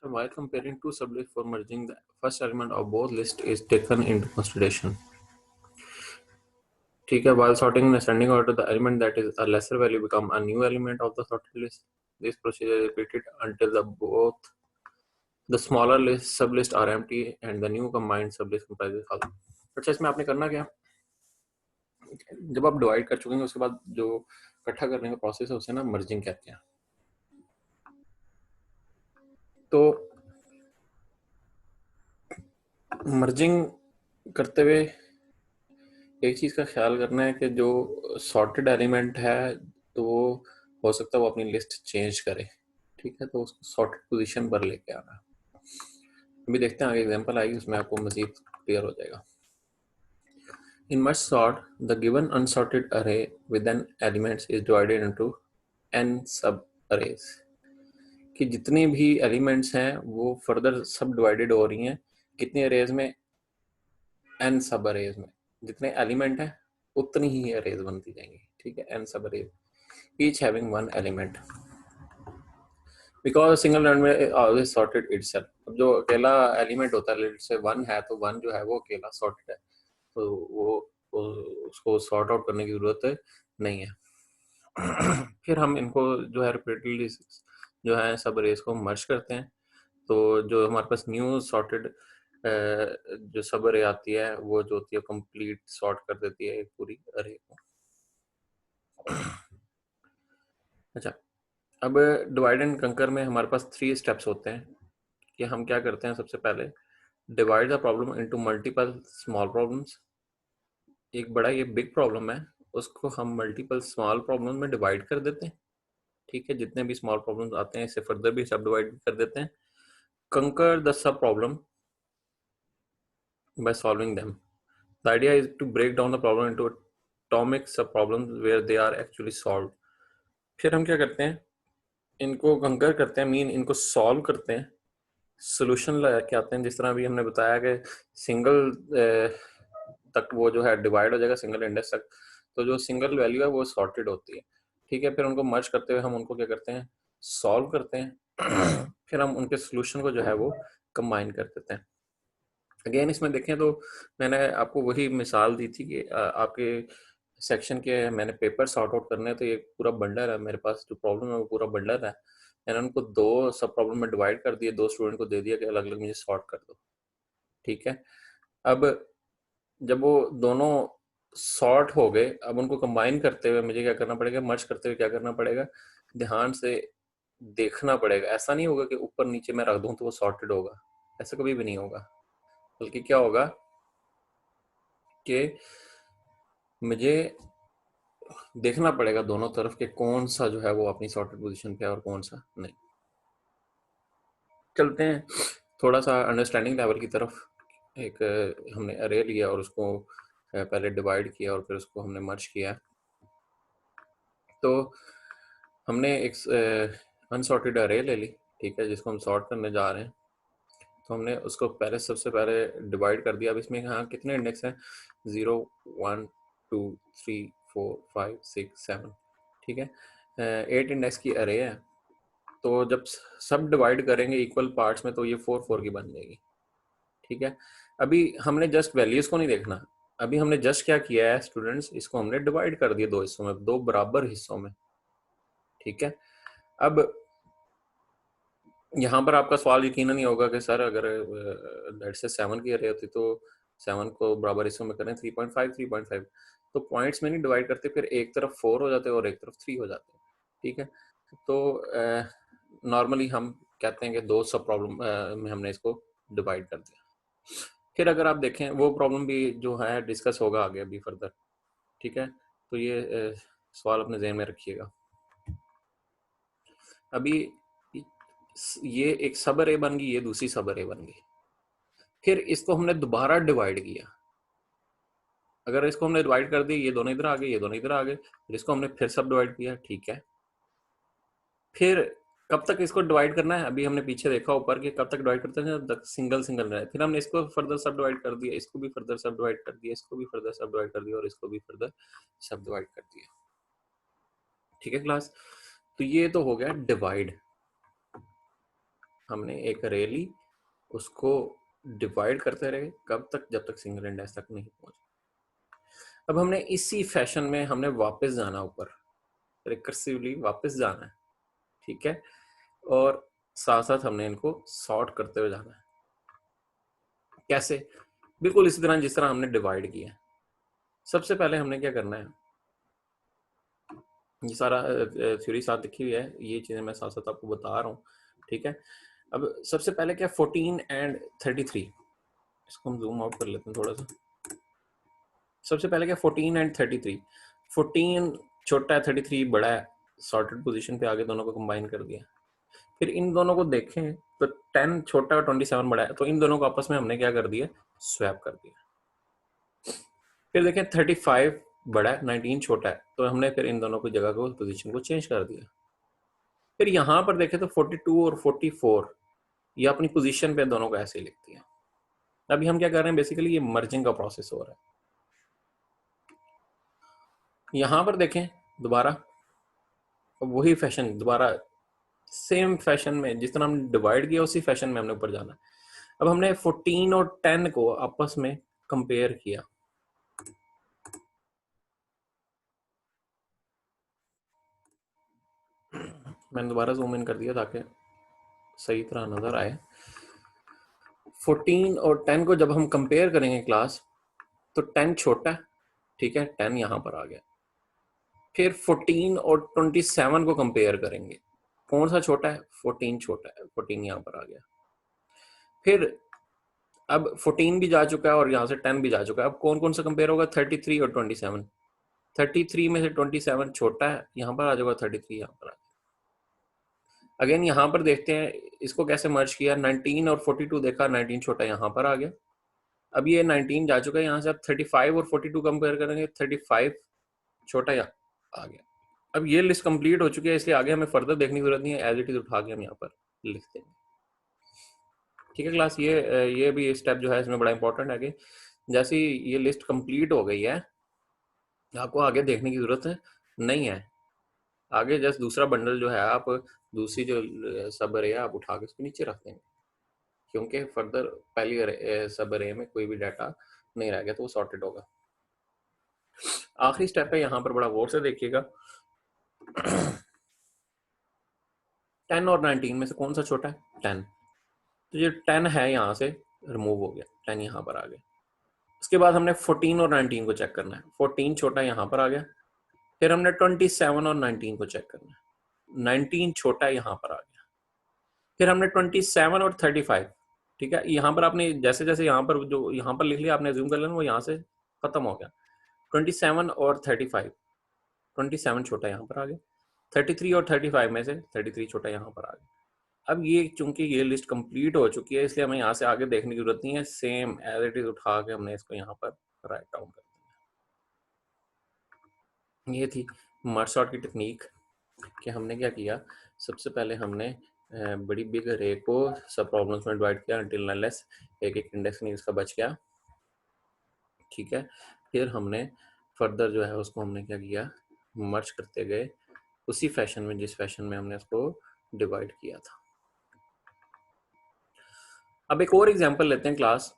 So while comparing two sublists for merging, the first element of both lists is taken into consideration. ठीक है, while sorting in ascending order, the element that is a lesser value become a new element of the sorted list. This procedure is repeated until both the smaller list sublist are empty and the new combined sublist comprises all. अच्छा, इसमें आपने करना क्या, जब आप divide कर चुके हैं उसके बाद जो इकट्ठा करने का प्रोसेस है उसे ना मर्जिंग कहते हैं. तो मर्जिंग करते हुए एक चीज का ख्याल करना है कि जो सॉर्टेड एलिमेंट है तो वो हो सकता है वो अपनी लिस्ट चेंज करे. ठीक है, तो उसको सॉर्टेड पोजीशन पर लेके आना. अभी देखते हैं आगे एग्जांपल आएगी उसमें आपको मजीद क्लियर हो जाएगा. In merge sort, the given unsorted array with n elements is divided into n sub arrays. कि जितनी भी एलिमेंट्स हैं वो फर्दर सब डिवाइडेड हो रही हैं कितने अरेज में, n सब अरेज में. जितने एलिमेंट हैं उतनी ही अरेज बनती जाएंगी. ठीक है, n सब arrays each having one element because single element always sorted itself. अब जो अकेला एलिमेंट होता है लेट से 1 है तो 1 जो है वो अकेला सॉर्टेड है, तो वो उसको सॉर्ट आउट करने की जरूरत नहीं है. फिर हम इनको जो है रिपीटेडली जो है सब अरेज को मर्ज करते हैं. तो जो हमारे पास न्यू सॉर्टेड जो सब अरे आती है वो जो होती है कंप्लीट सॉर्ट कर देती है एक पूरी अरे को. अच्छा, अब डिवाइड एंड कंकर में हमारे पास 3 स्टेप्स होते हैं कि हम क्या करते हैं. सबसे पहले divide the problem into multiple small problems. एक बड़ा ये बिग प्रॉब्लम है उसको हम मल्टीपल स्मॉल प्रॉब्लम में डिवाइड कर देते हैं. ठीक है, जितने भी स्मॉल प्रॉब्लम्स आते हैं इसे फर्दर भी सब डिवाइड कर देते हैं. कंकर the sub problem by solving them. The idea is to break down the problem into atomic sub problems where they are actually solved. फिर हम क्या करते हैं, इनको कंकर करते हैं, मीन इनको सॉल्व करते हैं, सोल्यूशन लेके आते हैं. जिस तरह अभी हमने बताया कि सिंगल तक वो जो है डिवाइड हो जाएगा सिंगल इंडेक्स तक, तो जो सिंगल वैल्यू है वो सॉर्टेड होती है. ठीक है, फिर उनको मर्ज करते हुए हम उनको क्या करते हैं, सॉल्व करते हैं. फिर हम उनके सोल्यूशन को जो है वो कंबाइन कर देते हैं. अगेन इसमें देखें तो मैंने आपको वही मिसाल दी थी कि आपके सेक्शन के मैंने पेपर सॉर्ट आउट करने हैं, तो ये पूरा बंडल है मेरे पास, जो प्रॉब्लम है वो पूरा बंडल है. मैंने उनको 2 सब प्रॉब्लम में डिवाइड कर दिए, 2 स्टूडेंट को दे दिया कि अलग अलग मुझे सॉर्ट कर दो. ठीक है, अब जब वो दोनों सॉर्ट हो गए, अब उनको कंबाइन करते हुए मुझे क्या करना पड़ेगा, मर्ज करते हुए क्या करना पड़ेगा, ध्यान से देखना पड़ेगा. ऐसा नहीं होगा कि ऊपर नीचे मैं रख दूं तो वो सॉर्टेड होगा, ऐसा कभी भी नहीं होगा. बल्कि क्या होगा कि मुझे देखना पड़ेगा दोनों तरफ के कौन सा जो है वो अपनी सॉर्टेड पोजीशन पे है और कौन सा नहीं. चलते हैं थोड़ा सा अंडरस्टैंडिंग लेवल की तरफ. एक हमने अरे लिया और उसको पहले डिवाइड किया और फिर उसको हमने मर्ज किया. तो हमने एक अनसॉर्टेड अरे ले ली. ठीक है, जिसको हम सॉर्ट करने जा रहे हैं. तो हमने उसको पहले सबसे पहले डिवाइड कर दिया. अब इसमें हाँ कितने इंडेक्स हैं, 0 1 2 3 4 5 6 7. ठीक है, 8 इंडेक्स की अरे है. तो जब सब डिवाइड करेंगे इक्वल पार्ट्स में तो ये 4 4 की बन जाएगी. ठीक है, अभी हमने जस्ट वैल्यूज को नहीं देखना. अभी हमने जस्ट क्या किया है स्टूडेंट्स, इसको हमने डिवाइड कर दिया 2 हिस्सों में, 2 बराबर हिस्सों में. ठीक है, अब यहाँ पर आपका सवाल यकीन नहीं होगा कि सर अगर लेट से 7 की अरे होती तो 7 को बराबर हिस्सों में करें 3.5 3.5, तो पॉइंट्स में नहीं डिवाइड करते, फिर एक तरफ 4 हो जाते और एक तरफ 3 हो जाते. ठीक है, तो नॉर्मली हम कहते हैं कि 2 सब प्रॉब्लम में हमने इसको डिवाइड कर दिया. फिर अगर आप देखें वो प्रॉब्लम भी जो है डिस्कस होगा आगे अभी फर्दर. ठीक है, तो ये सवाल अपने जहन में रखिएगा. अभी ये एक सब अरे बन गई, ये दूसरी सब अरे बन गई. फिर इसको हमने दोबारा डिवाइड किया. अगर इसको हमने डिवाइड कर दिया, ये दोनों इधर आ गए, ये दोनों इधर आ गए, फिर इसको हमने फिर सब डिवाइड किया. ठीक है, फिर कब तक इसको डिवाइड करना है, अभी हमने पीछे देखा ऊपर कि कब तक डिवाइड करते हैं जब तक सिंगल सिंगल रहे. फिर हमने इसको फर्दर सब डिवाइड कर दिया, इसको भी फर्दर सब डिवाइड कर दिया, इसको भी फर्दर सब डिवाइड कर दिया और इसको भी फर्दर सब डिवाइड कर दिया. ठीक है क्लास, तो ये तो हो गया डिवाइड. हमने एक अरे ली, उसको डिवाइड करते रहे, कब तक? जब तक सिंगल इंडेक्स तक नहीं पहुंचे। अब हमने इसी फैशन में हमने वापस जाना ऊपर, रिकर्सिवली वापस जाना है, ठीक है, और साथ साथ हमने इनको सॉर्ट करते हुए जाना है। कैसे? बिल्कुल इसी तरह जिस तरह हमने डिवाइड किया है। सबसे पहले हमने क्या करना है, ये सारा थ्योरी साथ लिखी हुई है, ये चीजें मैं साथ साथ आपको बता रहा हूँ, ठीक है। अब सबसे पहले क्या, 14 एंड 33, इसको हम जूम आउट कर लेते हैं थोड़ा सा। सबसे पहले क्या, 14 एंड 33, 14 छोटा है, 33 बड़ा है, सॉर्टेड पोजीशन पे आगे दोनों को कंबाइन कर दिया। फिर इन दोनों को देखें तो 10 छोटा और 27 बड़ा है, तो इन दोनों को आपस में हमने क्या कर दिया, स्वैप कर दिया। फिर देखें 35 बड़ा है, 19 छोटा है, तो हमने फिर इन दोनों की जगह को, पोजीशन को चेंज कर दिया। फिर यहां पर देखें तो 42 और 44 ये अपनी पोजीशन पे दोनों को ऐसे ही लिखती है। अभी हम क्या कर रहे हैं, बेसिकली ये मर्जिंग का प्रोसेस हो रहा है। यहां पर देखें दोबारा वही फैशन, दोबारा सेम फैशन में जिस तरह हमने डिवाइड किया उसी फैशन में हमने ऊपर जाना है। अब हमने 14 और 10 को आपस में कंपेयर किया। मैंने दोबारा जूम इन कर दिया ताकि सही तरह नजर आए। 14 और 10 को जब हम कंपेयर करेंगे क्लास, तो 10 छोटा है, ठीक है, 10 यहां पर आ गया। फिर 14 और 27 को कंपेयर करेंगे, कौन सा छोटा है, 14 छोटा है, 14 यहां पर आ गया। फिर अब 14 भी जा चुका है और यहाँ से 10 भी जा चुका है, अब कौन कौन सा कंपेयर होगा, 33 और 27। 33 में से 27 छोटा है, यहाँ पर आ जाएगा 33 यहाँ पर आ जाएगा। अगेन यहाँ पर देखते हैं इसको कैसे मर्ज किया, 19 और 42 देखा, 19 छोटा यहाँ पर आ गया। अब ये 19 जा चुका है, यहाँ से अब 35 और 42 कंपेयर करेंगे, 35 छोटा यहाँ आ गया। अब ये लिस्ट कंप्लीट हो चुकी है, इसलिए आगे हमें फर्दर देखने की जरूरत नहीं है, एज इट इज उठा के हम यहाँ पर लिख देंगे, ठीक है क्लास। ये भी स्टेप जो है इसमें बड़ा इंपॉर्टेंट है कि जैसे ये लिस्ट कंप्लीट हो गई है, आपको आगे देखने की जरूरत नहीं है। आगे जस्ट दूसरा बंडल जो है, आप दूसरी जो सब अरे है आप उठा के उसके नीचे रख देंगे, क्योंकि फर्दर पहली सब अरे में कोई भी डाटा नहीं रह गया तो वो सॉर्टेड होगा। आखिरी स्टेप है, यहाँ पर बड़ा गौर से देखिएगा। 10 और 19 में से कौन सा छोटा है, 10, तो ये 10 है यहाँ से रिमूव हो गया, 10 यहाँ पर आ गया। उसके बाद हमने 14 और 19 को चेक करना है, 14 छोटा यहाँ पर आ गया। फिर हमने 27 और 19 को चेक करना है, 19 छोटा यहाँ पर आ गया। फिर हमने 27 और 35, ठीक है, यहाँ पर आपने जैसे जैसे यहाँ पर जो यहाँ पर लिख लिया आपने जूम कर लेना, वो यहाँ से खत्म हो गया। 27 और 35, 27 छोटा यहाँ पर आ गया। 33 और 35 में से 33 छोटा यहाँ पर आ गया। अब ये चूंकि ये लिस्ट कंप्लीट हो चुकी है, इसलिए हमें यहाँ से आगे देखने की जरूरत नहीं है, सेम एज इट इज उठा के हमने इसको यहाँ पर राइट डाउन कर दिया। ये थी मर्ज सॉर्ट की टेक्निक कि हमने क्या किया, सबसे पहले हमने बड़ी बिग अरे को सब प्रॉब्लम्स में डिवाइड किया अनटिल अनलेस एक एक इंडेक्स नहीं उसका बच गया, ठीक है। फिर हमने फर्दर जो है उसको हमने क्या किया, मर्ज करते गए उसी फैशन में जिस फैशन में हमने उसको डिवाइड किया था। अब एक और एग्जांपल लेते हैं क्लास,